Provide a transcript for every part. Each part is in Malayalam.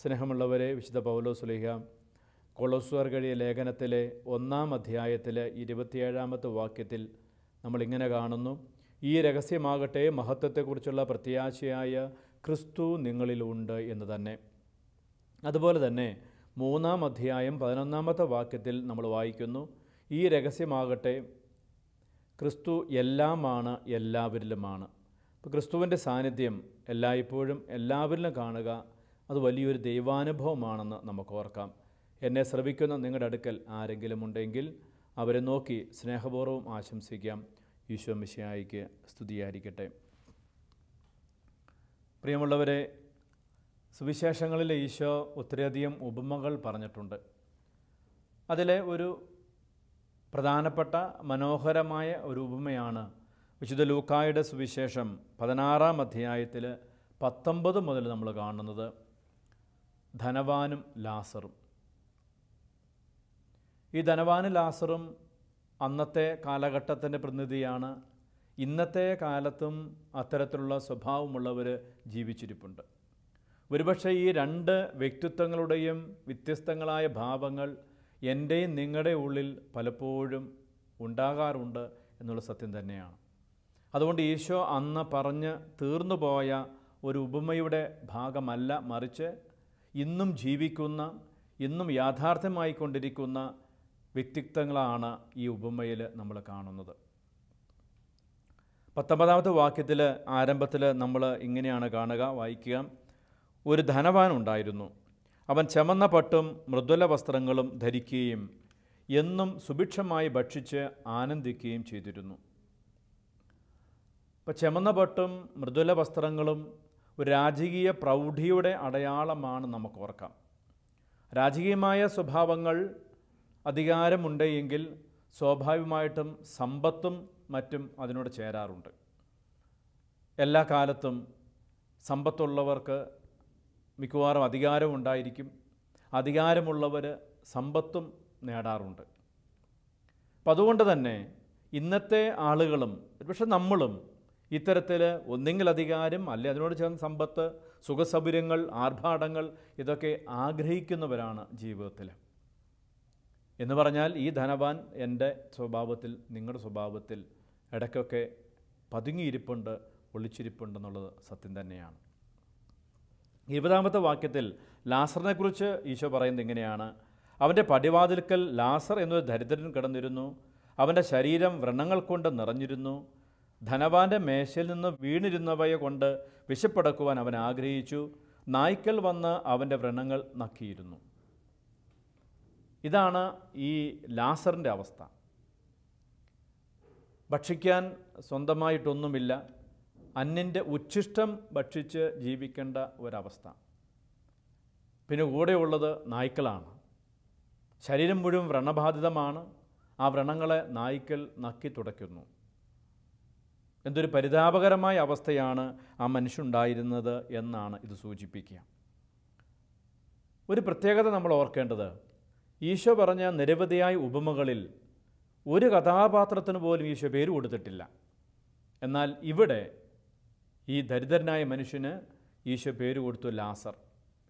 സ്നേഹമുള്ളവരെ, വിശുദ്ധ പൗലോസ് ശ്ലീഹ കൊളോസ്യർക്കെഴുതിയ ലേഖനത്തിലെ 1-ാം അധ്യായത്തിലെ 27-ാമത്തെ വാക്യത്തിൽ നമ്മളിങ്ങനെ കാണുന്നു: ഈ രഹസ്യമാകട്ടെ, മഹത്വത്തെക്കുറിച്ചുള്ള പ്രത്യാശയായ ക്രിസ്തു നിങ്ങളിലുണ്ട് എന്ന് തന്നെ. അതുപോലെ തന്നെ 3-ാം അധ്യായം 11-ാമത്തെ വാക്യത്തിൽ നമ്മൾ വായിക്കുന്നു: ഈ രഹസ്യമാകട്ടെ, ക്രിസ്തു എല്ലാമാണ്, എല്ലാവരിലുമാണ്. അപ്പോൾ ക്രിസ്തുവിൻ്റെ സാന്നിധ്യം എല്ലായ്പ്പോഴും എല്ലാവരിലും കാണുക, അത് വലിയൊരു ദൈവാനുഭവമാണെന്ന് നമുക്ക് ഓർക്കാം. എന്നെ ശ്രവിക്കുന്ന നിങ്ങളുടെ അടുക്കൽ ആരെങ്കിലും ഉണ്ടെങ്കിൽ അവരെ നോക്കി സ്നേഹപൂർവ്വം ആശംസിക്കാം. ഈശോ മിശിഹായിക്ക് സ്തുതിയായിരിക്കട്ടെ. പ്രിയമുള്ളവരെ, സുവിശേഷങ്ങളിലെ ഈശോ ഒത്തിരിയധികം ഉപമകൾ പറഞ്ഞിട്ടുണ്ട്. അതിലെ ഒരു പ്രധാനപ്പെട്ട മനോഹരമായ ഒരു ഉപമയാണ് വിശുദ്ധ ലൂക്കായുടെ സുവിശേഷം 16-ാം അധ്യായത്തിൽ 19 മുതൽ നമ്മൾ കാണുന്നത്. ധനവാനും ലാസറും. ഈ ധനവാനും ലാസറും അന്നത്തെ കാലഘട്ടത്തിൻ്റെ പ്രതിനിധിയാണ്. ഇന്നത്തെ കാലത്തും അത്തരത്തിലുള്ള സ്വഭാവമുള്ളവർ ജീവിച്ചിരിപ്പുണ്ട്. ഒരുപക്ഷെ ഈ രണ്ട് വ്യക്തിത്വങ്ങളുടെയും വ്യത്യസ്തങ്ങളായ ഭാവങ്ങൾ എൻ്റെയും നിങ്ങളുടെ ഉള്ളിൽ പലപ്പോഴും ഉണ്ടാകാറുണ്ട് എന്നുള്ള സത്യം തന്നെയാണ്. അതുകൊണ്ട് ഈശോ അന്ന് പറഞ്ഞ് തീർന്നുപോയ ഒരു ഉപമയുടെ ഭാഗമല്ല, മറിച്ച് ഇന്നും ജീവിക്കുന്ന, ഇന്നും യാഥാർത്ഥ്യമായിക്കൊണ്ടിരിക്കുന്ന വ്യക്തിത്വങ്ങളാണ് ഈ ഉപമയിൽ നമ്മൾ കാണുന്നത്. 19-ാമത്തെ വാക്യത്തിൽ ആരംഭത്തിൽ നമ്മൾ ഇങ്ങനെയാണ് കാണുക, വായിക്കുക: ഒരു ധനവാൻ ഉണ്ടായിരുന്നു. അവൻ ചമന്ന പട്ടും മൃദുല വസ്ത്രങ്ങളും ധരിക്കുകയും എന്നും സുഭിക്ഷമായി ഭക്ഷിച്ച് ആനന്ദിക്കുകയും ചെയ്തിരുന്നു. അപ്പോൾ ചമന്ന പട്ടും മൃദുല വസ്ത്രങ്ങളും ഒരു രാജകീയ പ്രൗഢിയുടെ അടയാളമാണ് നമുക്ക് ഓർക്കാം. രാജകീയമായ സ്വഭാവങ്ങൾ, അധികാരമുണ്ടെങ്കിൽ സ്വാഭാവികമായിട്ടും സമ്പത്തും മറ്റും അതിനോട് ചേരാറുണ്ട്. എല്ലാ കാലത്തും സമ്പത്തുള്ളവർക്ക് മിക്കവാറും അധികാരം ഉണ്ടായിരിക്കും. അധികാരമുള്ളവർ സമ്പത്തും നേടാറുണ്ട്. അപ്പം അതുകൊണ്ട് തന്നെ ഇന്നത്തെ ആളുകളും പക്ഷെ നമ്മളും ഇത്തരത്തിൽ ഒന്നെങ്കിൽ അധികാരം, അല്ലെ അതിനോട് ചേർന്ന് സമ്പത്ത്, സുഖസൗകര്യങ്ങൾ, ആർഭാടങ്ങൾ, ഇതൊക്കെ ആഗ്രഹിക്കുന്നവരാണ് ജീവിതത്തിൽ. എന്ന് പറഞ്ഞാൽ ഈ ധനവാൻ എൻ്റെ സ്വഭാവത്തിൽ, നിങ്ങളുടെ സ്വഭാവത്തിൽ ഇടയ്ക്കൊക്കെ പതുങ്ങിയിരിപ്പുണ്ട്, ഒളിച്ചിരിപ്പുണ്ടെന്നുള്ളത് സത്യം തന്നെയാണ്. 20-ാമത്തെ വാക്യത്തിൽ ലാസറിനെക്കുറിച്ച് ഈശോ പറയുന്നത് ഇങ്ങനെയാണ്: അവൻ്റെ പടിവാതിൽക്കൽ ലാസർ എന്നൊരു ദരിദ്രൻ കിടന്നിരുന്നു. അവൻ്റെ ശരീരം വ്രണങ്ങൾ കൊണ്ട് നിറഞ്ഞിരുന്നു. ധനവാൻ്റെ മേശയിൽ നിന്ന് വീണിരുന്നവയെ കൊണ്ട് വിശപ്പടക്കുവാൻ അവൻ ആഗ്രഹിച്ചു. നായ്ക്കൾ വന്ന് അവൻ്റെ വ്രണങ്ങൾ നക്കിയിരുന്നു. ഇതാണ് ഈ ലാസറിൻ്റെ അവസ്ഥ. ഭക്ഷിക്കാൻ സ്വന്തമായിട്ടൊന്നുമില്ല, അന്യൻ്റെ ഉച്ഛിഷ്ടം ഭക്ഷിച്ച് ജീവിക്കേണ്ട ഒരവസ്ഥ. പിന്നെ കൂടെയുള്ളത് നായ്ക്കളാണ്. ശരീരം മുഴുവൻ വ്രണബാധിതമാണ്. ആ വ്രണങ്ങളെ നായ്ക്കൾ നക്കി തുടയ്ക്കുന്നു. എന്തൊരു പരിതാപകരമായ അവസ്ഥയാണ് ആ മനുഷ്യനുണ്ടായിരുന്നത് എന്നാണ് ഇത് സൂചിപ്പിക്കുക. ഒരു പ്രത്യേകത നമ്മൾ ഓർക്കേണ്ടത്, ഈശോ പറഞ്ഞ നിരവധിയായ ഉപമകളിൽ ഒരു കഥാപാത്രത്തിന് പോലും ഈശോ പേര് കൊടുത്തിട്ടില്ല. എന്നാൽ ഇവിടെ ഈ ദരിദ്രനായ മനുഷ്യന് ഈശോ പേര് കൊടുത്തു, ലാസർ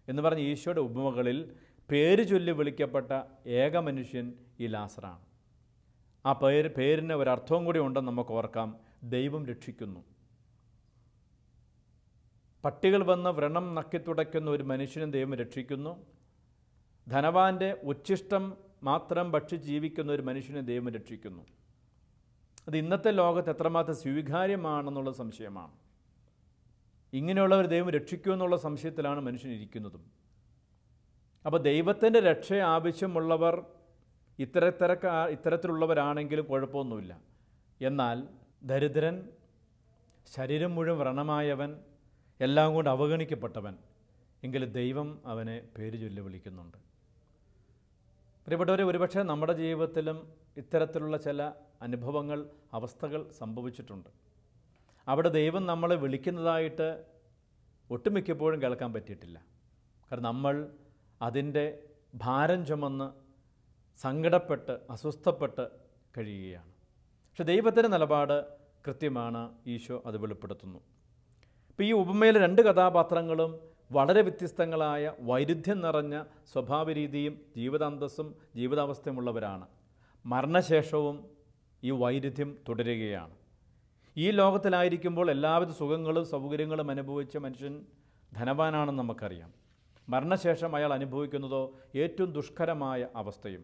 എന്ന് പറഞ്ഞ് ഈശോയുടെ ഉപമകളിൽ പേര് ചൊല്ലി വിളിക്കപ്പെട്ട ഏക മനുഷ്യൻ ഈ ലാസറാണ്. ആ പേരിന് ഒരർത്ഥവും കൂടി ഉണ്ടെന്ന് നമുക്ക് ഓർക്കാം: ദൈവം രക്ഷിക്കുന്നു. പട്ടികൾ വന്ന് വ്രണം നക്കിത്തുടയ്ക്കുന്ന ഒരു മനുഷ്യനെ ദൈവം രക്ഷിക്കുന്നു. ധനവാൻ്റെ ഉച്ഛിഷ്ടം മാത്രം ഭക്ഷിച്ച് ജീവിക്കുന്ന ഒരു മനുഷ്യനെ ദൈവം രക്ഷിക്കുന്നു. അത് ഇന്നത്തെ ലോകത്ത് എത്രമാത്രം സ്വീകാര്യമാണെന്നുള്ള സംശയമാണ്. ഇങ്ങനെയുള്ളവർ ദൈവം രക്ഷിക്കുമെന്നുള്ള സംശയത്തിലാണ് മനുഷ്യനിരിക്കുന്നതും. അപ്പോൾ ദൈവത്തിൻ്റെ രക്ഷ ആവശ്യമുള്ളവർ ഇത്തരത്തിലുള്ളവരാണെങ്കിലും കുഴപ്പമൊന്നുമില്ല. എന്നാൽ ദരിദ്രൻ, ശരീരം മുഴുവൻ വ്രണമായവൻ, എല്ലാം കൊണ്ട് അവഗണിക്കപ്പെട്ടവൻ, എങ്കിലും ദൈവം അവനെ പേര് ചൊല്ലി വിളിക്കുന്നുണ്ട്. പ്രിയപ്പെട്ടവരെ, ഒരുപക്ഷെ നമ്മുടെ ജീവിതത്തിലും ഇത്തരത്തിലുള്ള ചില അനുഭവങ്ങൾ, അവസ്ഥകൾ സംഭവിച്ചിട്ടുണ്ട്. അവിടെ ദൈവം നമ്മളെ വിളിക്കുന്നതായിട്ട് ഒട്ടുമിക്കപ്പോഴും കേൾക്കാൻ പറ്റിയിട്ടില്ല. കാരണം നമ്മൾ അതിൻ്റെ ഭാരം ചുമന്ന് സങ്കടപ്പെട്ട് അസ്വസ്ഥപ്പെട്ട് കഴിയുകയാണ്. പക്ഷെ ദൈവത്തിൻ്റെ നിലപാട് കൃത്യമാണ്. ഈശോ അത് വെളിപ്പെടുത്തുന്നു. ഇപ്പോൾ ഈ ഉപമയിലെ രണ്ട് കഥാപാത്രങ്ങളും വളരെ വ്യത്യസ്തങ്ങളായ വൈരുദ്ധ്യം നിറഞ്ഞ സ്വഭാവരീതിയും ജീവിതാന്തസ്സും ജീവിതാവസ്ഥയുമുള്ളവരാണ്. മരണശേഷവും ഈ വൈരുദ്ധ്യം തുടരുകയാണ്. ഈ ലോകത്തിലായിരിക്കുമ്പോൾ എല്ലാവിധ സുഖങ്ങളും സൗകര്യങ്ങളും അനുഭവിച്ച മനുഷ്യൻ ധനവാനാണെന്ന് നമുക്കറിയാം. മരണശേഷം അയാൾ അനുഭവിക്കുന്നതോ ഏറ്റവും ദുഷ്കരമായ അവസ്ഥയും.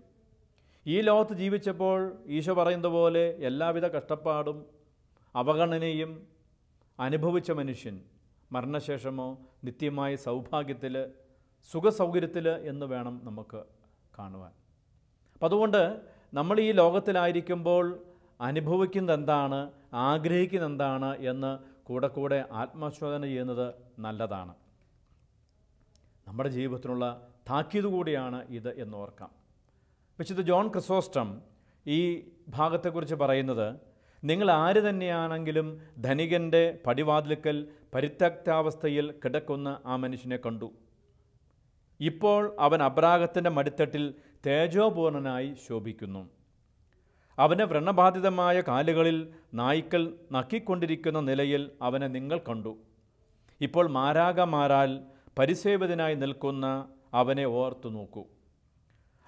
ഈ ലോകത്ത് ജീവിച്ചപ്പോൾ ഈശോ പറയുന്നത് പോലെ എല്ലാവിധ കഷ്ടപ്പാടും അവഗണനയും അനുഭവിച്ച മനുഷ്യൻ മരണശേഷമോ നിത്യമായ സൗഭാഗ്യത്തിൽ സുഖസൗകര്യത്തിൽ എന്ന് വേണം നമുക്ക് കാണുവാൻ. അപ്പം അതുകൊണ്ട് നമ്മൾ ഈ ലോകത്തിലായിരിക്കുമ്പോൾ അനുഭവിക്കുന്നത് എന്താണ്, ആഗ്രഹിക്കുന്നത് എന്താണ് എന്ന് കൂടെ കൂടെ ആത്മശോധന ചെയ്യുന്നത് നല്ലതാണ്. നമ്മുടെ ജീവിതത്തിനുള്ള താക്കീത് കൂടിയാണ് ഇത് എന്നോർക്കാം. വിശുദ്ധ ജോൺ ക്രിസോസ്റ്റം ഈ ഭാഗത്തെക്കുറിച്ച് പറയുന്നത്, നിങ്ങൾ ആര് തന്നെയാണെങ്കിലും ധനികൻ്റെ പടിവാതിൽക്കൽ പരിത്യക്താവസ്ഥയിൽ കിടക്കുന്ന ആ മനുഷ്യനെ കണ്ടു. ഇപ്പോൾ അവൻ അബ്രാഹത്തിൻ്റെ മടിത്തട്ടിൽ തേജോപൂർണനായി ശോഭിക്കുന്നു. അവൻ്റെ വ്രണബാധിതമായ കാലുകളിൽ നായ്ക്കൾ നക്കിക്കൊണ്ടിരിക്കുന്ന നിലയിൽ അവനെ നിങ്ങൾ കണ്ടു. ഇപ്പോൾ മാരാകമാരാൽ പരിസേവിതനായി നിൽക്കുന്ന അവനെ ഓർത്തു നോക്കൂ.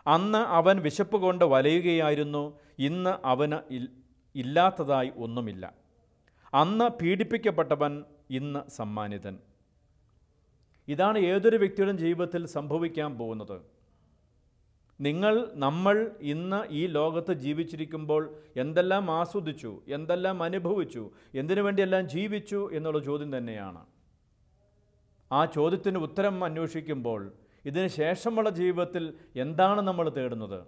അന്ന് അവൻ വിശപ്പ് കൊണ്ട് വലയുകയായിരുന്നു. ഇന്ന് അവന് ഇല്ലാത്തതായി ഒന്നുമില്ല. അന്ന് പീഡിപ്പിക്കപ്പെട്ടവൻ ഇന്ന് സമ്മാനിതൻ. ഇതാണ് ഏതൊരു വ്യക്തിയുടെ ജീവിതത്തിൽ സംഭവിക്കാൻ പോകുന്നത്. നമ്മൾ ഇന്ന് ഈ ലോകത്ത് ജീവിച്ചിരിക്കുമ്പോൾ എന്തെല്ലാം ആസ്വദിച്ചു, എന്തെല്ലാം അനുഭവിച്ചു, എന്തിനു വേണ്ടിയെല്ലാം ജീവിച്ചു എന്നുള്ള ചോദ്യം തന്നെയാണ്. ആ ചോദ്യത്തിന് ഉത്തരം അന്വേഷിക്കുമ്പോൾ ഇതിന് ശേഷമുള്ള ജീവിതത്തിൽ എന്താണ് നമ്മൾ തേടുന്നത്?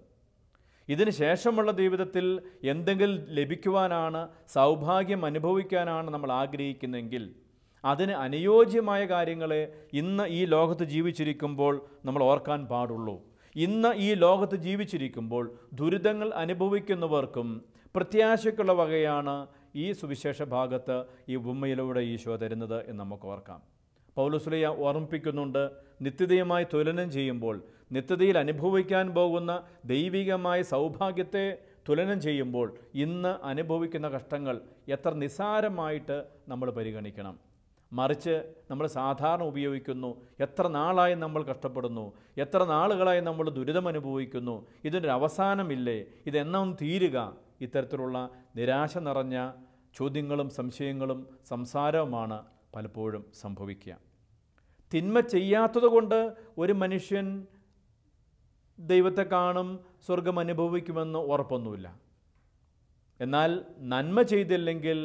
ഇതിന് ശേഷമുള്ള ജീവിതത്തിൽ എന്തെങ്കിലും ലഭിക്കുവാനാണ്, സൗഭാഗ്യം അനുഭവിക്കാനാണ് നമ്മൾ ആഗ്രഹിക്കുന്നതെങ്കിൽ അതിന് അനുയോജ്യമായ കാര്യങ്ങളെ ഇന്ന് ഈ ലോകത്ത് ജീവിച്ചിരിക്കുമ്പോൾ നമ്മൾ ഓർക്കാൻ പാടുള്ളൂ. ഇന്ന് ഈ ലോകത്ത് ജീവിച്ചിരിക്കുമ്പോൾ ദുരിതങ്ങൾ അനുഭവിക്കുന്നവർക്കും പ്രത്യാശയ്ക്കുള്ള വകയാണ് ഈ സുവിശേഷ ഭാഗത്ത് ഈ ഉപമയിലൂടെ ഈശോ തരുന്നത് എന്ന് നമുക്ക് ഓർക്കാം. പൗലോസ്ലീഹ ഓർമ്മിപ്പിക്കുന്നുണ്ട്, നിത്യതയുമായി തുലനം ചെയ്യുമ്പോൾ, നിത്യതയിൽ അനുഭവിക്കാൻ പോകുന്ന ദൈവികമായ സൗഭാഗ്യത്തെ തുലനം ചെയ്യുമ്പോൾ ഇന്ന് അനുഭവിക്കുന്ന കഷ്ടങ്ങൾ എത്ര നിസ്സാരമായിട്ട് നമ്മൾ പരിഗണിക്കണം. മറിച്ച് നമ്മൾ സാധാരണ ഉപയോഗിക്കുന്നു, എത്ര നാളായി നമ്മൾ കഷ്ടപ്പെടുന്നു, എത്ര നാളുകളായി നമ്മൾ ദുരിതം അനുഭവിക്കുന്നു, ഇതിനൊരു അവസാനമില്ലേ, ഇതെന്നും തീരുക, ഇത്തരത്തിലുള്ള നിരാശ നിറഞ്ഞ ചോദ്യങ്ങളും സംശയങ്ങളും സംസാരവുമാണ് പലപ്പോഴും സംഭവിക്കുക. തിന്മ ചെയ്യാത്തത് കൊണ്ട് ഒരു മനുഷ്യൻ ദൈവത്തെ കാണും, സ്വർഗം അനുഭവിക്കുമെന്ന് ഉറപ്പൊന്നുമില്ല. എന്നാൽ നന്മ ചെയ്തില്ലെങ്കിൽ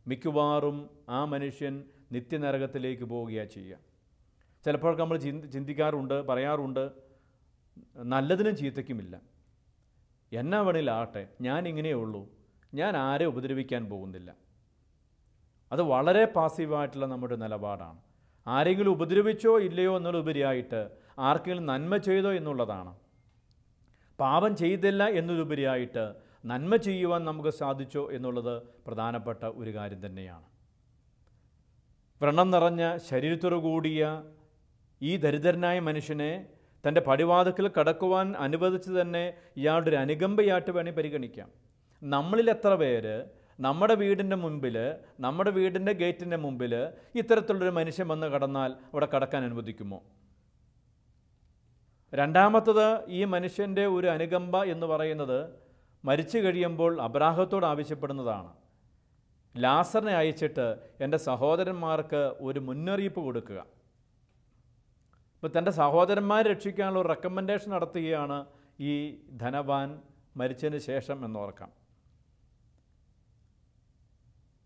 മിക്കവാറും ആ മനുഷ്യൻ നിത്യനരകത്തിലേക്ക് പോവുകയാണ് ചെയ്യുക. ചിലപ്പോൾ നമ്മൾ ചിന്തിക്കാറുണ്ട്, പറയാറുണ്ട്, നല്ലതിനും ചീത്തയ്ക്കുമില്ല, എന്നാ വേണേലാകട്ടെ, ഞാൻ ഇങ്ങനെയേ ഉള്ളൂ, ഞാൻ ആരെ ഉപദ്രവിക്കാൻ പോകുന്നില്ല. അത് വളരെ പാസീവായിട്ടുള്ള നമ്മുടെ നിലപാടാണ്. ആരെങ്കിലും ഉപദ്രവിച്ചോ ഇല്ലയോ എന്നുള്ളതുപരിയായിട്ട് ആർക്കെങ്കിലും നന്മ ചെയ്തോ എന്നുള്ളതാണ്. പാപം ചെയ്തില്ല എന്നതുപരിയായിട്ട് നന്മ ചെയ്യുവാൻ നമുക്ക് സാധിച്ചോ എന്നുള്ളത് പ്രധാനപ്പെട്ട ഒരു കാര്യം തന്നെയാണ്. വ്രണം നിറഞ്ഞ ശരീരത്തോടു കൂടിയ ഈ ദരിദ്രനായ മനുഷ്യനെ തൻ്റെ പടിവാതിൽക്കൽ കടക്കുവാൻ അനുവദിച്ച് തന്നെ ഇയാളുടെ ഒരു അനുകമ്പയായിട്ട് വേണമെങ്കിൽ പരിഗണിക്കാം. നമ്മളിൽ എത്ര പേര് നമ്മുടെ വീടിൻ്റെ മുമ്പിൽ, നമ്മുടെ വീടിൻ്റെ ഗേറ്റിൻ്റെ മുമ്പിൽ ഇത്തരത്തിലുള്ളൊരു മനുഷ്യൻ വന്ന് കടന്നാൽ അവിടെ കടക്കാൻ അനുവദിക്കുമോ? രണ്ടാമത്തത്, ഈ മനുഷ്യൻ്റെ ഒരു അനുകമ്പ എന്ന് പറയുന്നത് മരിച്ചു കഴിയുമ്പോൾ അബ്രാഹത്തോട് ആവശ്യപ്പെടുന്നതാണ്. ലാസറിനെ അയച്ചിട്ട് എൻ്റെ സഹോദരന്മാർക്ക് ഒരു മുന്നറിയിപ്പ് കൊടുക്കുക. ഇപ്പോൾ തൻ്റെ സഹോദരന്മാരെ രക്ഷിക്കാനുള്ള ഒരു റെക്കമെൻഡേഷൻ നടത്തുകയാണ് ഈ ധനവാൻ മരിച്ചതിന് ശേഷം എന്നോർക്കാം.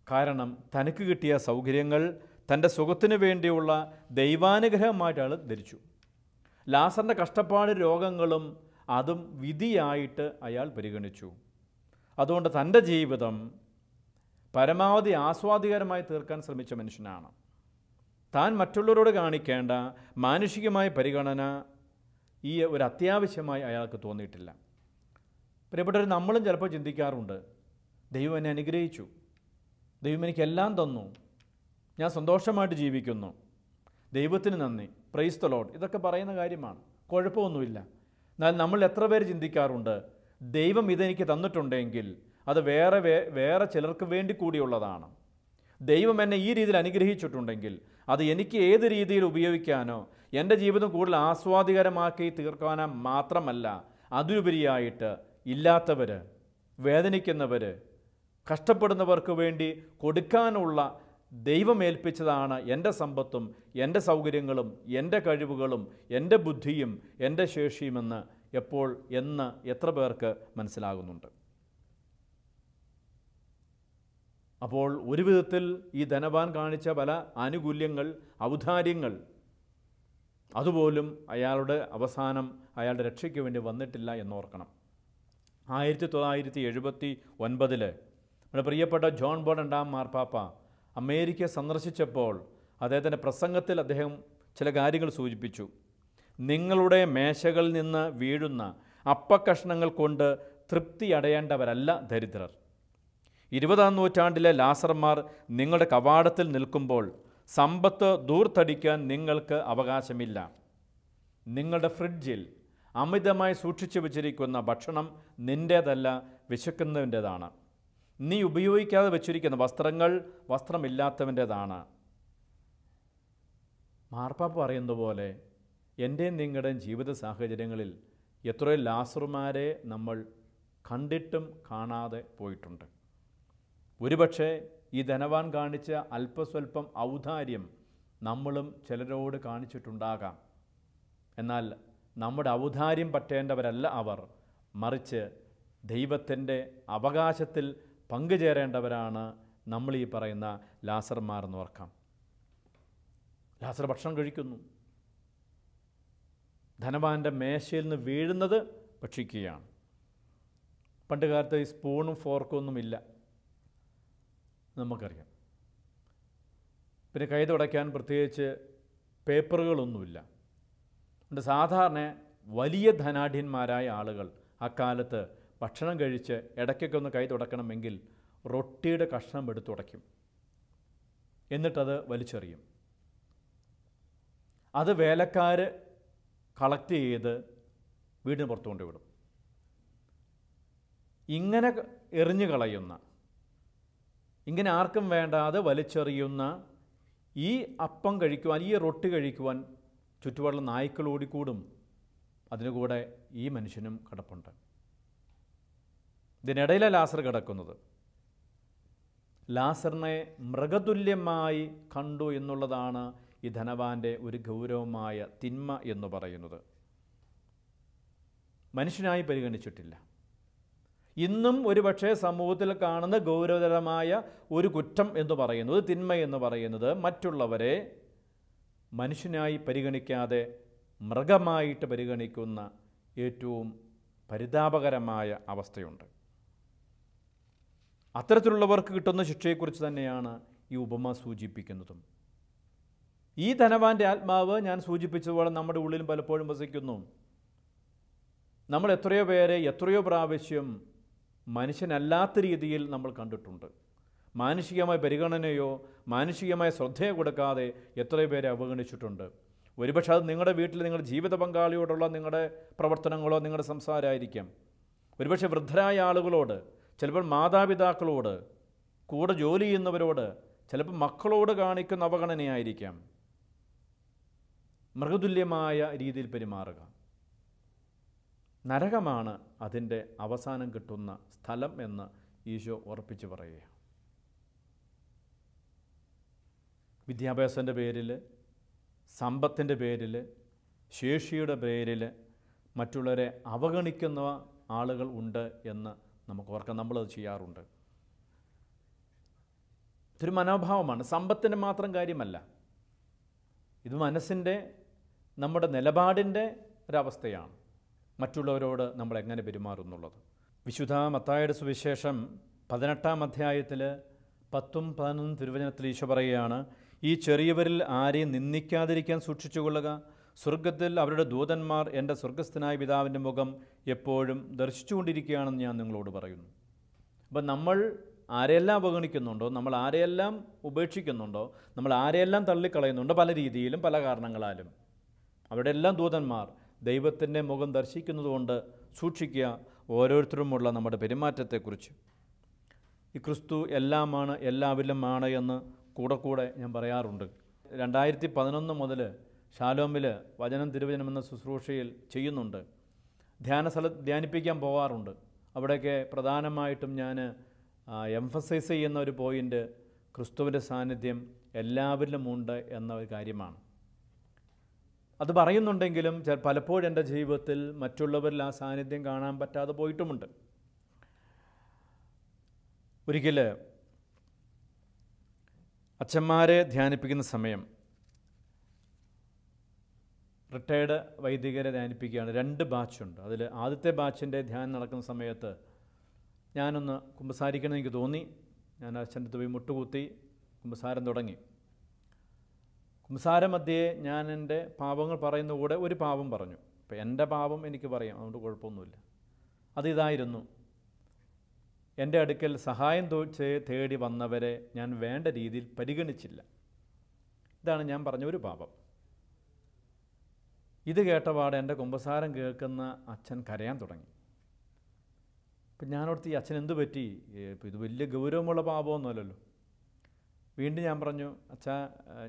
കാരണം തനിക്ക് കിട്ടിയ സൗകര്യങ്ങൾ തൻ്റെ സുഖത്തിന് വേണ്ടിയുള്ള ദൈവാനുഗ്രഹമായിട്ട് അയാൾ ധരിച്ചു. ലാസറിൻ്റെ കഷ്ടപ്പാട്, രോഗങ്ങളും അതും വിധിയായിട്ട് അയാൾ പരിഗണിച്ചു. അതുകൊണ്ട് തൻ്റെ ജീവിതം പരമാവധി ആസ്വാദികരമായി തീർക്കാൻ ശ്രമിച്ച മനുഷ്യനാണ്. താൻ മറ്റുള്ളവരോട് കാണിക്കേണ്ട മാനുഷികമായ പരിഗണന ഈ ഒരു അത്യാവശ്യമായി അയാൾക്ക് തോന്നിയിട്ടില്ല. പ്രിയപ്പെട്ടവർ, നമ്മളും ചിലപ്പോൾ ചിന്തിക്കാറുണ്ട്, ദൈവം എന്നെ അനുഗ്രഹിച്ചു, ദൈവം എനിക്കെല്ലാം തന്നു, ഞാൻ സന്തോഷമായിട്ട് ജീവിക്കുന്നു, ദൈവത്തിന് നന്ദി, പ്രൈസ് ദി ലോർഡ്, ഇതൊക്കെ പറയുന്ന കാര്യമാണ്, കുഴപ്പമൊന്നുമില്ല. എന്നാൽ നമ്മൾ എത്ര പേര് ചിന്തിക്കാറുണ്ട്, ദൈവം ഇതെനിക്ക് തന്നിട്ടുണ്ടെങ്കിൽ അത് വേറെ ചിലർക്ക് വേണ്ടി കൂടിയുള്ളതാണ്. ദൈവം എന്നെ ഈ രീതിയിൽ അനുഗ്രഹിച്ചിട്ടുണ്ടെങ്കിൽ അത് എനിക്ക് ഏത് രീതിയിൽ ഉപയോഗിക്കാനോ എൻ്റെ ജീവിതം കൂടുതൽ ആസ്വാദികരമാക്കി തീർക്കാനോ മാത്രമല്ല, അതിലുപരിയായിട്ട് ഇല്ലാത്തവർ, വേദനിക്കുന്നവർ, കഷ്ടപ്പെടുന്നവർക്ക് വേണ്ടി കൊടുക്കാനുള്ള ദൈവമേൽപ്പിച്ചതാണ് എൻ്റെ സമ്പത്തും എൻ്റെ സൗകര്യങ്ങളും എൻ്റെ കഴിവുകളും എൻ്റെ ബുദ്ധിയും എൻ്റെ ശേഷിയുമെന്ന് എപ്പോൾ എന്ന് എത്ര പേർക്ക് മനസ്സിലാകുന്നുണ്ട്? അപ്പോൾ ഒരു വിധത്തിൽ ഈ ധനവാൻ കാണിച്ച പല ആനുകൂല്യങ്ങൾ, ഔദാര്യങ്ങൾ, അതുപോലും അയാളുടെ അവസാനം അയാളുടെ രക്ഷയ്ക്ക് വേണ്ടി വന്നിട്ടില്ല എന്നോർക്കണം. 1979 നമ്മുടെ പ്രിയപ്പെട്ട ജോൺ ബോൾ രണ്ടാം മാർപ്പാപ്പ അമേരിക്ക സന്ദർശിച്ചപ്പോൾ അദ്ദേഹത്തിൻ്റെ പ്രസംഗത്തിൽ അദ്ദേഹം ചില കാര്യങ്ങൾ സൂചിപ്പിച്ചു. നിങ്ങളുടെ മേശകളിൽ നിന്ന് വീഴുന്ന അപ്പക്കഷ്ണങ്ങൾ കൊണ്ട് തൃപ്തി അടയേണ്ടവരല്ല ദരിദ്രർ. 20-ാം നൂറ്റാണ്ടിലെ ലാസർമാർ നിങ്ങളുടെ കവാടത്തിൽ നിൽക്കുമ്പോൾ സമ്പത്ത് ദൂർത്തടിക്കാൻ നിങ്ങൾക്ക് അവകാശമില്ല. നിങ്ങളുടെ ഫ്രിഡ്ജിൽ അമിതമായി സൂക്ഷിച്ചു വച്ചിരിക്കുന്ന ഭക്ഷണം നിൻ്റേതല്ല, വിശക്കുന്നതിൻ്റേതാണ്. നീ ഉപയോഗിക്കാതെ വച്ചിരിക്കുന്ന വസ്ത്രങ്ങൾ വസ്ത്രമില്ലാത്തവൻ്റേതാണ്. മാർപ്പാപ്പ പറയുന്നത് പോലെ എൻ്റെയും നിങ്ങളുടെയും ജീവിത സാഹചര്യങ്ങളിൽ എത്രയോ ലാസറുമാരെ നമ്മൾ കണ്ടിട്ടും കാണാതെ പോയിട്ടുണ്ട്. ഒരുപക്ഷെ ഈ ധനവാൻ കാണിച്ച അല്പസ്വല്പം ഔദാര്യം നമ്മളും ചിലരോട് കാണിച്ചിട്ടുണ്ടാകാം. എന്നാൽ നമ്മുടെ ഔദാര്യം പറ്റേണ്ടവരല്ല അവർ, മറിച്ച് ദൈവത്തിൻ്റെ അവകാശത്തിൽ പങ്കുചേരേണ്ടവരാണ് നമ്മൾ ഈ പറയുന്ന ലാസർമാർ എന്ന് ഓർക്കാം. ലാസർ ഭക്ഷണം കഴിക്കുന്നു, ധനവാൻ്റെ മേശയിൽ നിന്ന് വീഴുന്നത് ഭക്ഷിക്കുകയാണ്. പണ്ട് കാലത്ത് ഈ സ്പൂണും ഫോർക്കും ഒന്നുമില്ല, നമുക്കറിയാം. പിന്നെ കൈ തുടയ്ക്കാൻ പ്രത്യേകിച്ച് പേപ്പറുകളൊന്നുമില്ല. അതുകൊണ്ട് സാധാരണ വലിയ ധനാഢ്യന്മാരായ ആളുകൾ അക്കാലത്ത് ഭക്ഷണം കഴിച്ച് ഇടയ്ക്കൊക്കെ ഒന്ന് കൈ തുടക്കണമെങ്കിൽ റൊട്ടിയുടെ കഷ്ണം എടുത്ത് തുടയ്ക്കും, എന്നിട്ടത് വലിച്ചെറിയും. അത് വേലക്കാർ കളക്ട് ചെയ്ത് വീടിന് പുറത്തു കൊണ്ടുവിടും. ഇങ്ങനെ എറിഞ്ഞു കളയുന്ന, ഇങ്ങനെ ആർക്കും വേണ്ടാതെ വലിച്ചെറിയുന്ന ഈ അപ്പം കഴിക്കുവാൻ, ഈ റൊട്ടി കഴിക്കുവാൻ ചുറ്റുപാടുള്ള നായ്ക്കൾ ഓടിക്കൂടും. അതിനുകൂടെ ഈ മനുഷ്യനും കിടപ്പുണ്ട്. ഇതിനിടയിലെ ലാസർ കിടക്കുന്നത്. ലാസറിനെ മൃഗതുല്യമായി കണ്ടു എന്നുള്ളതാണ് ഈ ധനവാൻ്റെ ഒരു ഗൗരവമായ തിന്മ എന്ന് പറയുന്നത്. മനുഷ്യനായി പരിഗണിച്ചിട്ടില്ല. ഇന്നും ഒരുപക്ഷെ സമൂഹത്തിൽ കാണുന്ന ഗൗരവതരമായ ഒരു കുറ്റം എന്ന് പറയുന്നത്, തിന്മ എന്ന് പറയുന്നത്, മറ്റുള്ളവരെ മനുഷ്യനായി പരിഗണിക്കാതെ മൃഗമായിട്ട് പരിഗണിക്കുന്ന ഏറ്റവും പരിതാപകരമായ അവസ്ഥയുണ്ട്. അത്തരത്തിലുള്ളവർക്ക് കിട്ടുന്ന ശിക്ഷയെക്കുറിച്ച് തന്നെയാണ് ഈ ഉപമ സൂചിപ്പിക്കുന്നതും. ഈ ധനവാൻ്റെ ആത്മാവ് ഞാൻ സൂചിപ്പിച്ചതുപോലെ നമ്മുടെ ഉള്ളിൽ പലപ്പോഴും വസിക്കുന്നു. നമ്മൾ എത്രയോ പേരെ എത്രയോ പ്രാവശ്യം മനുഷ്യനല്ലാത്ത രീതിയിൽ നമ്മൾ കണ്ടിട്ടുണ്ട്. മാനുഷികമായ പരിഗണനയോ മാനുഷികമായ ശ്രദ്ധയോ കൊടുക്കാതെ എത്രയോ പേരെ അവഗണിച്ചിട്ടുണ്ട്. ഒരുപക്ഷെ അത് നിങ്ങളുടെ വീട്ടിൽ നിങ്ങളുടെ ജീവിത പങ്കാളിയോടുള്ള നിങ്ങളുടെ പ്രവർത്തനങ്ങളോ നിങ്ങളുടെ സംസാരമായിരിക്കാം. ഒരുപക്ഷെ വൃദ്ധരായ ആളുകളോട്, ചിലപ്പോൾ മാതാപിതാക്കളോട്, കൂടെ ജോലി ചെയ്യുന്നവരോട്, ചിലപ്പോൾ മക്കളോട് കാണിക്കുന്ന അവഗണനയായിരിക്കാം. മൃഗതുല്യമായ രീതിയിൽ പെരുമാറുക. നരകമാണ് അതിൻ്റെ അവസാനം കിട്ടുന്ന സ്ഥലം എന്ന് ഈശോ ഉറപ്പിച്ച് പറയുക. വിദ്യാഭ്യാസത്തിൻ്റെ പേരിൽ, സമ്പത്തിൻ്റെ പേരിൽ, ശേഷിയുടെ പേരിൽ മറ്റുള്ളവരെ അവഗണിക്കുന്ന ആളുകൾ ഉണ്ട് എന്ന് നമുക്ക് ഓർക്കാം. നമ്മളത് ചെയ്യാറുണ്ട്. ഇതൊരു മനോഭാവമാണ്. സമ്പത്തിൻ്റെ മാത്രം കാര്യമല്ല, ഇത് മനസ്സിൻ്റെ, നമ്മുടെ നിലപാടിൻ്റെ ഒരവസ്ഥയാണ്. മറ്റുള്ളവരോട് നമ്മൾ എങ്ങനെ പെരുമാറുന്നുള്ളത്. വിശുദ്ധ മത്തായിയുടെ സുവിശേഷം 18-ാം അധ്യായത്തിൽ 10-11 തിരുവചനത്തിൽ ഈശോ പറയുകയാണ്, ഈ ചെറിയവരിൽ ആരെയും നിന്ദിക്കാതിരിക്കാൻ സൂക്ഷിച്ചുകൊള്ളുക. സ്വർഗത്തിൽ അവരുടെ ദൂതന്മാർ എൻ്റെ സ്വർഗസ്ഥനായ പിതാവിൻ്റെ മുഖം എപ്പോഴും ദർശിച്ചുകൊണ്ടിരിക്കുകയാണെന്ന് ഞാൻ നിങ്ങളോട് പറയുന്നു. അപ്പം നമ്മൾ ആരെയെല്ലാം അവഗണിക്കുന്നുണ്ടോ, നമ്മൾ ആരെയെല്ലാം ഉപേക്ഷിക്കുന്നുണ്ടോ, നമ്മൾ ആരെയെല്ലാം തള്ളിക്കളയുന്നുണ്ടോ, പല രീതിയിലും പല കാരണങ്ങളാലും, അവിടെ എല്ലാം ദൂതന്മാർ ദൈവത്തിൻ്റെ മുഖം ദർശിക്കുന്നതുകൊണ്ട് സൂക്ഷിക്കുക ഓരോരുത്തരുമുള്ള നമ്മുടെ പെരുമാറ്റത്തെക്കുറിച്ച്. ഈ ക്രിസ്തു എല്ലാമാണ് എല്ലാവരിലുമാണ് എന്ന് കൂടെ ഞാൻ പറയാറുണ്ട്. 2011 മുതൽ ഷാലോമിൽ വചനം തിരുവചനം എന്ന ശുശ്രൂഷയിൽ ചെയ്യുന്നുണ്ട്. ധ്യാനിപ്പിക്കാൻ പോകാറുണ്ട്. അവിടെയൊക്കെ പ്രധാനമായിട്ടും ഞാൻ എംഫസൈസ് ചെയ്യുന്ന ഒരു പോയിൻ്റ് ക്രിസ്തുവിൻ്റെ സാന്നിധ്യം എല്ലാവരിലും ഉണ്ട് എന്ന ഒരു കാര്യമാണ്. അത് പറയുന്നുണ്ടെങ്കിലും പലപ്പോഴും എൻ്റെ ജീവിതത്തിൽ മറ്റുള്ളവരിൽ ആ സാന്നിധ്യം കാണാൻ പറ്റാതെ പോയിട്ടുമുണ്ട്. ഒരിക്കൽ അച്ഛന്മാരെ ധ്യാനിപ്പിക്കുന്ന സമയം റിട്ടയർഡ് വൈദികരെ ധ്യാനിപ്പിക്കുകയാണ്. 2 ബാച്ചുണ്ട്. അതിൽ ആദ്യത്തെ ബാച്ചിൻ്റെ ധ്യാനം നടക്കുന്ന സമയത്ത് ഞാനൊന്ന് കുമ്പസാരിക്കണമെന്ന് എനിക്ക് തോന്നി. ഞാൻ അച്ഛൻ്റെ അടുത്ത് പോയി മുട്ടുകുത്തി കുമ്പസാരം തുടങ്ങി. കുമ്പസാര മധ്യേ ഞാൻ എൻ്റെ പാപങ്ങൾ പറയുന്ന കൂടെ ഒരു പാപം പറഞ്ഞു. അപ്പോൾ എൻ്റെ പാപം എനിക്ക് പറയാം, അതുകൊണ്ട് കുഴപ്പമൊന്നുമില്ല. അതിതായിരുന്നു, എൻ്റെ അടുക്കൽ സഹായം തേടി വന്നവരെ ഞാൻ വേണ്ട രീതിയിൽ പരിഗണിച്ചില്ല. ഇതാണ് ഞാൻ പറഞ്ഞ ഒരു പാപം. ഇത് കേട്ടപാടെ എൻ്റെ കുമ്പസാരം കേൾക്കുന്ന അച്ഛൻ കരയാൻ തുടങ്ങി. അപ്പം ഞാനോർത്ത്, ഈ അച്ഛൻ എന്ത് പറ്റി? ഇപ്പോൾ ഇത് വലിയ ഗൗരവമുള്ള പാപമൊന്നുമല്ലല്ലോ. വീണ്ടും ഞാൻ പറഞ്ഞു, അച്ഛാ,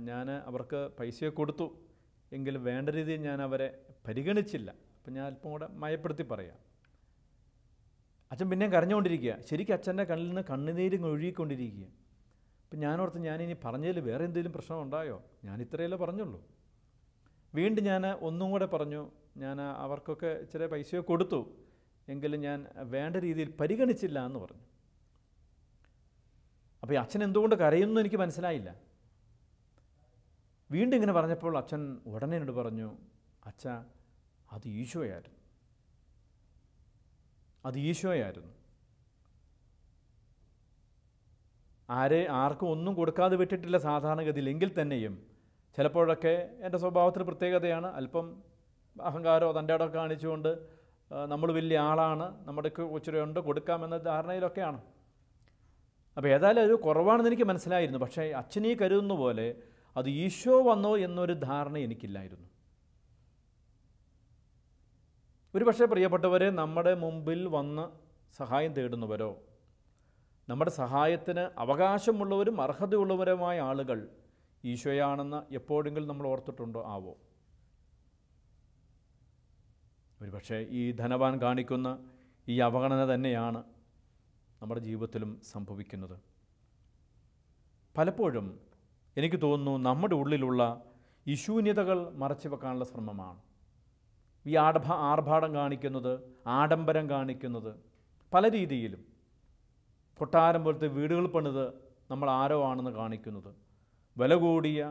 ഞാൻ അവർക്ക് പൈസയൊക്കെ കൊടുത്തു, എങ്കിലും വേണ്ട രീതിയിൽ ഞാൻ അവരെ പരിഗണിച്ചില്ല. അപ്പം ഞാൻ അല്പം കൂടെ മയപ്പെടുത്തി പറയാം. അച്ഛൻ പിന്നെയും കരഞ്ഞുകൊണ്ടിരിക്കുക. ശരിക്കും അച്ഛൻ്റെ കണ്ണിൽ നിന്ന് കണ്ണുനീര് ഒഴുകിക്കൊണ്ടിരിക്കുക. അപ്പം ഞാനോർത്ത്, ഞാനിനി പറഞ്ഞതിൽ വേറെ എന്തെങ്കിലും പ്രശ്നം ഉണ്ടായോ? ഞാൻ ഇത്രയല്ലേ പറഞ്ഞുള്ളൂ. വീണ്ടും ഞാൻ ഒന്നും കൂടെ പറഞ്ഞു, ഞാൻ അവർക്കൊക്കെ ഇച്ചിരി പൈസയൊക്കെ കൊടുത്തു, എങ്കിലും ഞാൻ വേണ്ട രീതിയിൽ പരിഗണിച്ചില്ല എന്ന് പറഞ്ഞു. അപ്പോൾ ഈ അച്ഛൻ എന്തുകൊണ്ട് കരയുന്നു എനിക്ക് മനസ്സിലായില്ല. വീണ്ടും ഇങ്ങനെ പറഞ്ഞപ്പോൾ അച്ഛൻ ഉടനെ എന്നോട് പറഞ്ഞു, അച്ഛാ, അത് ഈശോയായിരുന്നു, അത് ഈശോയായിരുന്നു. ആർക്കും ഒന്നും കൊടുക്കാതെ വിട്ടിട്ടില്ല സാധാരണഗതിയിൽ. എങ്കിൽ തന്നെയും ചിലപ്പോഴൊക്കെ എൻ്റെ സ്വഭാവത്തിന് പ്രത്യേകതയാണ്. അല്പം അഹങ്കാരമോ തൻ്റെ ഇടമൊക്കെ കാണിച്ചുകൊണ്ട് നമ്മൾ വലിയ ആളാണ്, നമ്മുടെ കൊച്ചുരയുണ്ട്, കൊടുക്കാമെന്ന ധാരണയിലൊക്കെയാണ്. അപ്പോൾ ഏതായാലും അത് കുറവാണെന്ന് എനിക്ക് മനസ്സിലായിരുന്നു. പക്ഷേ അച്ഛനീ കരുതുന്ന പോലെ അത് ഈശോ വന്നോ എന്നൊരു ധാരണ എനിക്കില്ലായിരുന്നു. ഒരു പക്ഷേ പ്രിയപ്പെട്ടവരെ, നമ്മുടെ മുമ്പിൽ വന്ന് സഹായം തേടുന്നവരോ നമ്മുടെ സഹായത്തിന് അവകാശമുള്ളവരും അർഹതയുള്ളവരുമായ ആളുകൾ ഈശോയാണെന്ന് എപ്പോഴെങ്കിലും നമ്മൾ ഓർത്തിട്ടുണ്ടോ ആവോ? ഒരു പക്ഷേ ഈ ധനവാൻ കാണിക്കുന്ന ഈ അവഗണന തന്നെയാണ് നമ്മുടെ ജീവിതത്തിലും സംഭവിക്കുന്നത്. പലപ്പോഴും എനിക്ക് തോന്നുന്നു നമ്മുടെ ഉള്ളിലുള്ള ഈ ശൂന്യതകൾ മറച്ചു വെക്കാനുള്ള ശ്രമമാണ്. ഈ ആർഭാടം കാണിക്കുന്നത്, ആഡംബരം കാണിക്കുന്നത്, പല രീതിയിലും കൊട്ടാരം പോലത്തെ വീടുകൾ പണിത് നമ്മൾ ആരോ ആണെന്ന് കാണിക്കുന്നത്, വില കൂടിയ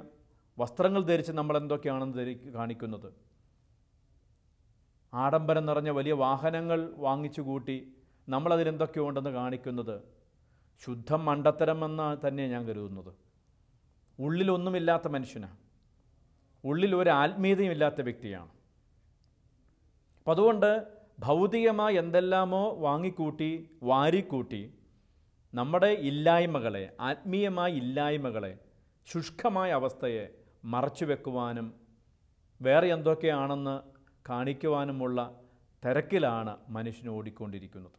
വസ്ത്രങ്ങൾ ധരിച്ച് നമ്മൾ എന്തൊക്കെയാണെന്ന് കാണിക്കുന്നത്, ആഡംബരം നിറഞ്ഞ വലിയ വാഹനങ്ങൾ വാങ്ങിച്ചു കൂട്ടി നമ്മളതിലെന്തൊക്കെയോ ഉണ്ടെന്ന് കാണിക്കുന്നത് ശുദ്ധ മണ്ടത്തരമെന്ന് തന്നെ ഞാൻ കരുതുന്നത്. ഉള്ളിലൊന്നുമില്ലാത്ത മനുഷ്യനാണ്, ഉള്ളിൽ ഒരു ആത്മീയതയും ഇല്ലാത്ത വ്യക്തിയാണ്. അപ്പം അതുകൊണ്ട് ഭൗതികമായി എന്തെല്ലാമോ വാങ്ങിക്കൂട്ടി വാരിക്കൂട്ടി നമ്മുടെ ഇല്ലായ്മകളെ, ആത്മീയമായ ഇല്ലായ്മകളെ, ശുഷ്കമായ അവസ്ഥയെ മറച്ചു വെക്കുവാനും വേറെ എന്തൊക്കെയാണെന്ന് കാണിക്കുവാനുമുള്ള തിരക്കിലാണ് മനുഷ്യൻ ഓടിക്കൊണ്ടിരിക്കുന്നത്.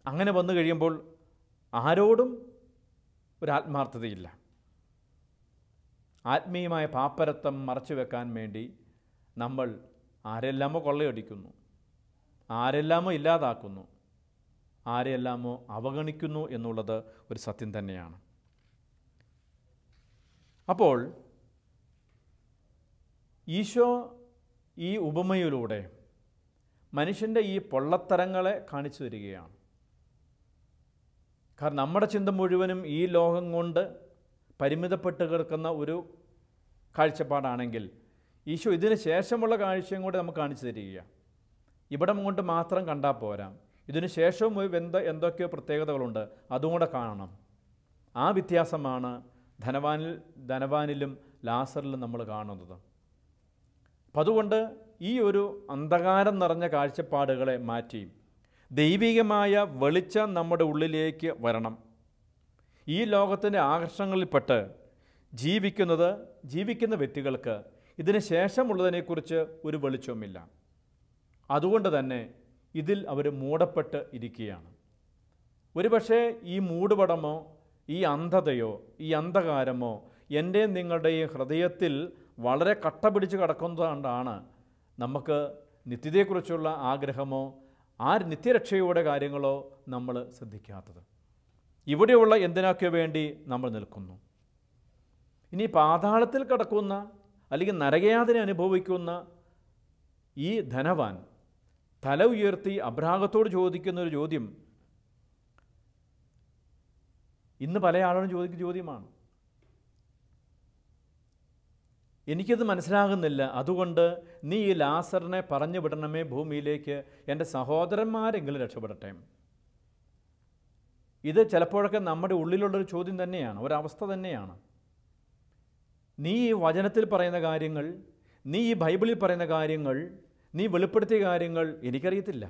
അങ്ങനെ വന്നു കഴിയുമ്പോൾ ആരോടും ഒരാത്മാർത്ഥതയില്ല. ആത്മീയമായ പാപ്പരത്വം മറച്ചു വെക്കാൻ വേണ്ടി നമ്മൾ ആരെല്ലാമോ കൊള്ളയടിക്കുന്നു, ആരെല്ലാമോ ഇല്ലാതാക്കുന്നു, ആരെല്ലാമോ അവഗണിക്കുന്നു എന്നുള്ളത് ഒരു സത്യം തന്നെയാണ്. അപ്പോൾ ഈശോ ഈ ഉപമയിലൂടെ മനുഷ്യൻ്റെ ഈ പൊള്ളത്തരങ്ങളെ കാണിച്ചു തരികയാണ്. കാരണം നമ്മുടെ ചിന്ത മുഴുവനും ഈ ലോകം കൊണ്ട് പരിമിതപ്പെട്ട് കിടക്കുന്ന ഒരു കാഴ്ചപ്പാടാണെങ്കിൽ ഈശോ ഇതിന് ശേഷമുള്ള കാഴ്ചയും കൂടെ നമുക്ക് കാണിച്ചു തരികയാണ്. ഇവിടം കൊണ്ട് മാത്രം കണ്ടാൽ പോരാ, ഇതിനു ശേഷവും എന്തൊക്കെയോ പ്രത്യേകതകളുണ്ട്, അതും കൂടെ കാണണം. ആ വ്യത്യാസമാണ് ധനവാനിലും ലാസറിലും നമ്മൾ കാണുന്നത്. അപ്പം അതുകൊണ്ട് ഈ ഒരു അന്ധകാരം നിറഞ്ഞ കാഴ്ചപ്പാടുകളെ മാറ്റി ദൈവികമായ വെളിച്ചം നമ്മുടെ ഉള്ളിലേക്ക് വരണം. ഈ ലോകത്തിൻ്റെ ആകർഷണങ്ങളിൽപ്പെട്ട് ജീവിക്കുന്ന വ്യക്തികൾക്ക് ഇതിന് ശേഷമുള്ളതിനെക്കുറിച്ച് ഒരു വെളിച്ചവുമില്ല. അതുകൊണ്ട് തന്നെ ഇതിൽ അവർ മൂടപ്പെട്ട് ഇരിക്കുകയാണ്. ഒരുപക്ഷെ ഈ മൂടുപടമോ ഈ അന്ധതയോ ഈ അന്ധകാരമോ എൻ്റെയും നിങ്ങളുടെയും ഹൃദയത്തിൽ വളരെ കട്ട പിടിച്ച് കിടക്കുന്നതുകൊണ്ടാണ് നമുക്ക് നിത്യതയെക്കുറിച്ചുള്ള ആഗ്രഹമോ ആ നിത്യരക്ഷയുടെ കാര്യങ്ങളോ നമ്മൾ ശ്രദ്ധിക്കാത്തത്. ഇവിടെയുള്ള എന്തിനൊക്കെ വേണ്ടി നമ്മൾ നിൽക്കുന്നു. ഇനി പാതാളത്തിൽ കിടക്കുന്ന അല്ലെങ്കിൽ നരകയാതന അനുഭവിക്കുന്ന ഈ ധനവാൻ തല ഉയർത്തി അബ്രാഹത്തോട് ചോദിക്കുന്നൊരു ചോദ്യം ഇന്ന് പല ആളുകളും ചോദിക്കുന്ന ചോദ്യമാണ്. എനിക്കത് മനസ്സിലാകുന്നില്ല, അതുകൊണ്ട് നീ ഈ ലാസറിനെ പറഞ്ഞു വിടണമേ ഭൂമിയിലേക്ക്, എൻ്റെ സഹോദരന്മാരെങ്കിലും രക്ഷപ്പെടട്ടെ. ഇത് ചിലപ്പോഴൊക്കെ നമ്മുടെ ഉള്ളിലുള്ളൊരു ചോദ്യം തന്നെയാണ്, ഒരവസ്ഥ തന്നെയാണ്. നീ ഈ വചനത്തിൽ പറയുന്ന കാര്യങ്ങൾ, നീ ഈ ബൈബിളിൽ പറയുന്ന കാര്യങ്ങൾ, നീ വെളിപ്പെടുത്തിയ കാര്യങ്ങൾ എനിക്കറിയത്തില്ല.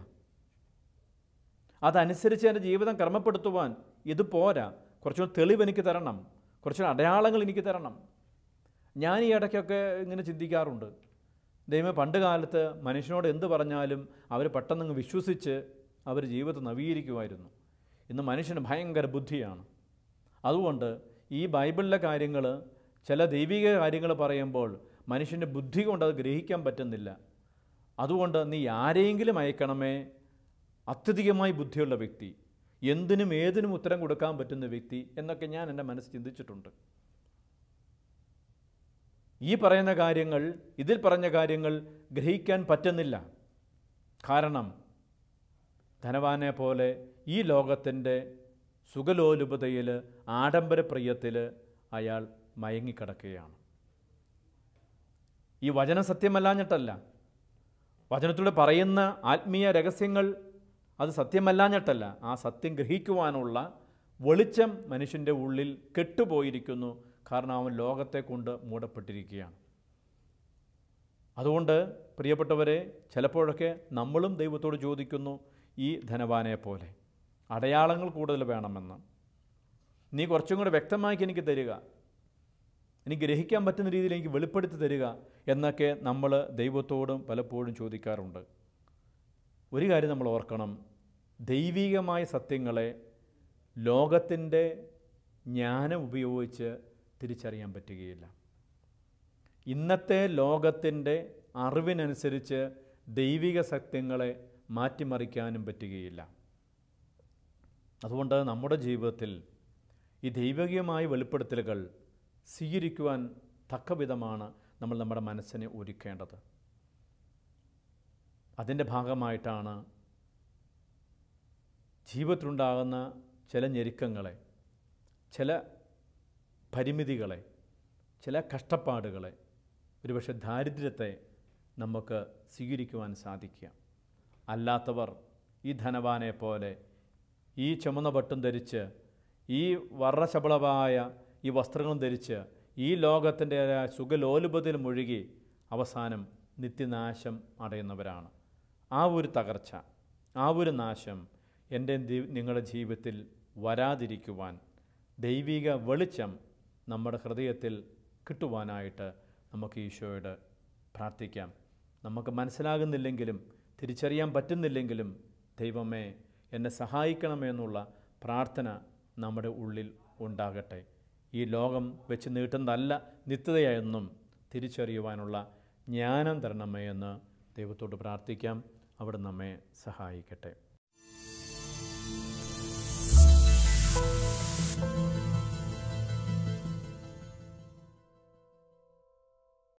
അതനുസരിച്ച് എൻ്റെ ജീവിതം ക്രമപ്പെടുത്തുവാൻ ഇത് പോരാ, കുറച്ചുകൂടി തെളിവ് എനിക്ക് തരണം, കുറച്ചുകൂടി അടയാളങ്ങൾ എനിക്ക് തരണം. ഞാൻ ഈ ഇടയ്ക്കൊക്കെ ഇങ്ങനെ ചിന്തിക്കാറുണ്ട്. ദൈവമേ, പണ്ട് കാലത്ത് മനുഷ്യനോട് എന്ത് പറഞ്ഞാലും അവർ പെട്ടെന്ന് വിശ്വസിച്ച് അവർ ജീവിതം നവീകരിക്കുമായിരുന്നു. ഇന്ന് മനുഷ്യന് ഭയങ്കര ബുദ്ധിയാണ്. അതുകൊണ്ട് ഈ ബൈബിളിലെ കാര്യങ്ങൾ, ചില ദൈവിക കാര്യങ്ങൾ പറയുമ്പോൾ മനുഷ്യൻ്റെ ബുദ്ധി കൊണ്ട് അത് ഗ്രഹിക്കാൻ പറ്റുന്നില്ല. അതുകൊണ്ട് നീ ആരെയെങ്കിലും അയക്കണമേ, അത്യധികമായി ബുദ്ധിയുള്ള വ്യക്തി, എന്തിനും ഏതിനും ഉത്തരം കൊടുക്കാൻ പറ്റുന്ന വ്യക്തി എന്നൊക്കെ ഞാൻ എൻ്റെ മനസ്സ് ചിന്തിച്ചിട്ടുണ്ട്. ഈ പറയുന്ന കാര്യങ്ങൾ, ഇതിൽ പറഞ്ഞ കാര്യങ്ങൾ ഗ്രഹിക്കാൻ പറ്റുന്നില്ല. കാരണം ധനവാനെ പോലെ ഈ ലോകത്തിൻ്റെ സുഖലോലുപതയിൽ, ആഡംബരപ്രിയത്തിൽ അയാൾ മയങ്ങിക്കിടക്കുകയാണ്. ഈ വചനം സത്യമല്ലാഞ്ഞിട്ടല്ല, വചനത്തിലൂടെ പറയുന്ന ആത്മീയ രഹസ്യങ്ങൾ അത് സത്യമല്ലാഞ്ഞിട്ടല്ല, ആ സത്യം ഗ്രഹിക്കുവാനുള്ള വെളിച്ചം മനുഷ്യൻ്റെ ഉള്ളിൽ കെട്ടുപോയിരിക്കുന്നു. കാരണം അവൻ ലോകത്തെ കൊണ്ട് മൂടപ്പെട്ടിരിക്കുകയാണ്. അതുകൊണ്ട് പ്രിയപ്പെട്ടവരെ, ചിലപ്പോഴൊക്കെ നമ്മളും ദൈവത്തോട് ചോദിക്കുന്നു, ഈ ധനവാനെ പോലെ അടയാളങ്ങൾ കൂടുതൽ വേണമെന്ന്, നീ കുറച്ചും കൂടെ വ്യക്തമാക്കി എനിക്ക് തരിക, എനിക്ക് ഗ്രഹിക്കാൻ പറ്റുന്ന രീതിയിൽ എനിക്ക് വെളിപ്പെടുത്തി തരിക എന്നൊക്കെ നമ്മൾ ദൈവത്തോടും പലപ്പോഴും ചോദിക്കാറുണ്ട്. ഒരു കാര്യം നമ്മൾ ഓർക്കണം, ദൈവികമായ സത്യങ്ങളെ ലോകത്തിൻ്റെ ജ്ഞാനം ഉപയോഗിച്ച് തിരിച്ചറിയാൻ പറ്റുകയില്ല. ഇന്നത്തെ ലോകത്തിൻ്റെ അറിവിനനുസരിച്ച് ദൈവിക സത്യങ്ങളെ മാറ്റിമറിക്കാനും പറ്റുകയില്ല. അതുകൊണ്ട് നമ്മുടെ ജീവിതത്തിൽ ഈ ദൈവികമായ വെളിപ്പെടുത്തലുകൾ സ്വീകരിക്കുവാൻ തക്കവിധമാണ് നമ്മൾ നമ്മുടെ മനസ്സിനെ ഒരുക്കേണ്ടത്. അതിൻ്റെ ഭാഗമായിട്ടാണ് ജീവിതത്തിലുണ്ടാകുന്ന ചില ഞെരുക്കങ്ങളെ, ചില പരിമിതികളെ, ചില കഷ്ടപ്പാടുകളെ, ഒരുപക്ഷെ ദാരിദ്ര്യത്തെ നമുക്ക് സ്വീകരിക്കുവാൻ സാധിക്കുക. അല്ലാത്തവർ ഈ ധനവാനെ പോലെ ഈ ചുമന്ന പട്ടും ധരിച്ച്, ഈ വർണ്ണശബളമായ ഈ വസ്ത്രങ്ങളും ധരിച്ച് ഈ ലോകത്തിൻ്റെ സുഖലോലുപതയിൽ മുഴുകി അവസാനം നിത്യനാശം അടയുന്നവരാണ്. ആ ഒരു തകർച്ച, ആ ഒരു നാശം എൻ്റെ നിങ്ങളുടെ ജീവിതത്തിൽ വരാതിരിക്കുവാൻ ദൈവിക വെളിച്ചം നമ്മുടെ ഹൃദയത്തിൽ കിട്ടുവാനായിട്ട് നമുക്ക് ഈശോയോട് പ്രാർത്ഥിക്കാം. നമുക്ക് മനസ്സിലാകുന്നില്ലെങ്കിലും, തിരിച്ചറിയാൻ പറ്റുന്നില്ലെങ്കിലും, ദൈവമേ എന്നെ സഹായിക്കണമേ എന്നുള്ള പ്രാർത്ഥന നമ്മുടെ ഉള്ളിൽ ഉണ്ടാകട്ടെ. ഈ ലോകം വെച്ച് നീട്ടുന്നതല്ല നിത്യതയെന്നും തിരിച്ചറിയുവാനുള്ള ജ്ഞാനം തരണമേ എന്ന് ദൈവത്തോട് പ്രാർത്ഥിക്കാം. അവിടെ നമ്മെ സഹായിക്കട്ടെ.